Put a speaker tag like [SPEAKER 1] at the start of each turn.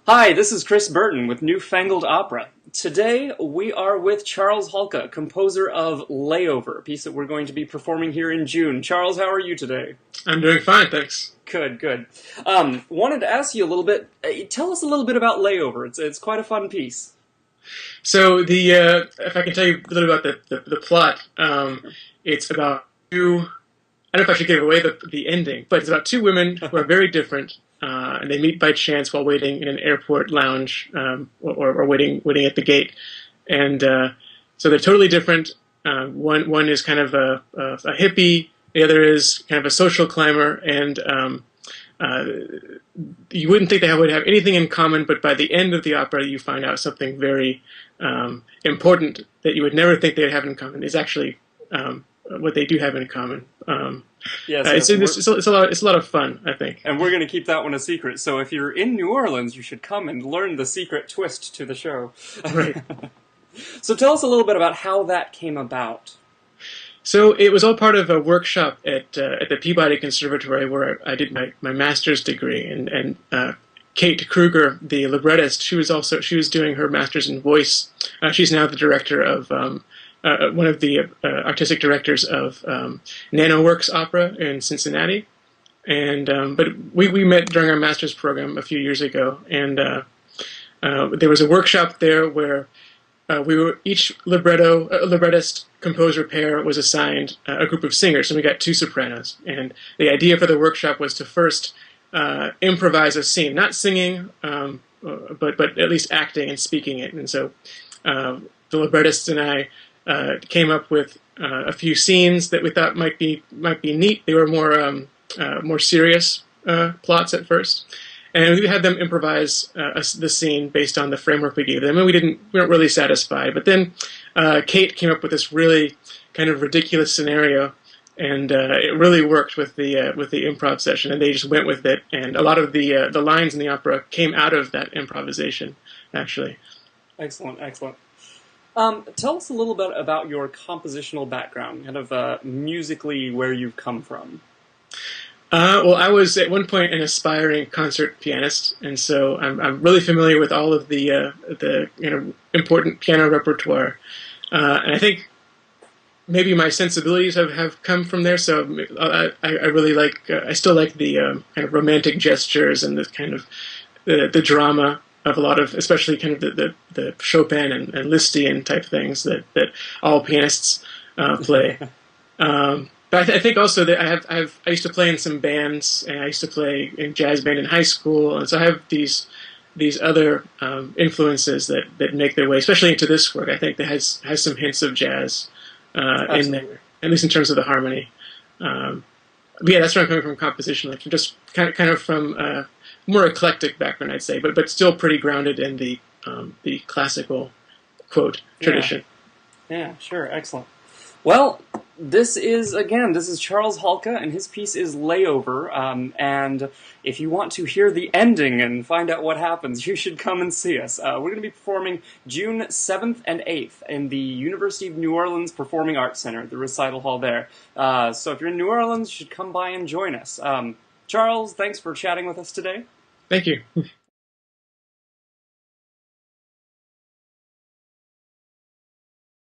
[SPEAKER 1] Hi, this is Chris Burton with Newfangled Opera. Today we are with Charles Halka, composer of Layover, a piece that we're going to be performing here in June. Charles, how are you today?
[SPEAKER 2] I'm doing fine, thanks.
[SPEAKER 1] Good, good. Wanted to ask you a little bit, tell us a little bit about Layover. It's quite a fun piece.
[SPEAKER 2] So if I can tell you a little about the plot, it's about two. I don't know if I should give away the ending, but it's about two women who are very different, and they meet by chance while waiting in an airport lounge, or waiting at the gate, and so they're totally different. One is kind of a hippie, the other is kind of a social climber, and you wouldn't think they would have anything in common, but by the end of the opera, you find out something very important that you would never think they'd have in common is actually what they do have in common.
[SPEAKER 1] Yes,
[SPEAKER 2] it's a lot of fun, I think.
[SPEAKER 1] And we're going to keep that one a secret. So if you're in New Orleans, you should come and learn the secret twist to the show.
[SPEAKER 2] Right.
[SPEAKER 1] So tell us a little bit about how that came about.
[SPEAKER 2] So it was all part of a workshop at the Peabody Conservatory where I did my master's degree, and Kate Kruger, the librettist, she was doing her master's in voice. She's now the director of one of the artistic directors of NanoWorks Opera in Cincinnati, and but we met during our master's program a few years ago, and there was a workshop there where we were each librettist composer pair was assigned a group of singers, and we got two sopranos. And the idea for the workshop was to first improvise a scene, not singing, but at least acting and speaking it. And so the librettists and I came up with a few scenes that we thought might be neat. They were more serious plots at first. And we had them improvise the scene based on the framework we gave them, and we weren't really satisfied. But then Kate came up with this really kind of ridiculous scenario, and it really worked with the improv session. And they just went with it, and a lot of the lines in the opera came out of that improvisation, actually.
[SPEAKER 1] Excellent, excellent. Tell us a little bit about your compositional background, kind of musically where you've come from.
[SPEAKER 2] Well, I was at one point an aspiring concert pianist, and so I'm really familiar with all of the important piano repertoire, and I think maybe my sensibilities have come from there. So I really like I still like the kind of romantic gestures and the kind of the drama of a lot of, especially kind of the Chopin and Lisztian type things that all pianists play. But I think also that I used to play in some bands, and I used to play in jazz band in high school, and so I have these other influences that make their way, especially into this work. I think that has some hints of jazz in there, at least in terms of the harmony. But yeah, that's where I'm coming from composition, like just kind of from a more eclectic background, I'd say, but still pretty grounded in the classical quote tradition.
[SPEAKER 1] Yeah, sure, excellent. Well, this is Charles Halka, and his piece is Layover, and if you want to hear the ending and find out what happens, you should come and see us. We're going to be performing June 7th and 8th in the University of New Orleans Performing Arts Center, the recital hall there. So if you're in New Orleans, you should come by and join us. Charles, thanks for chatting with us today.
[SPEAKER 2] Thank you.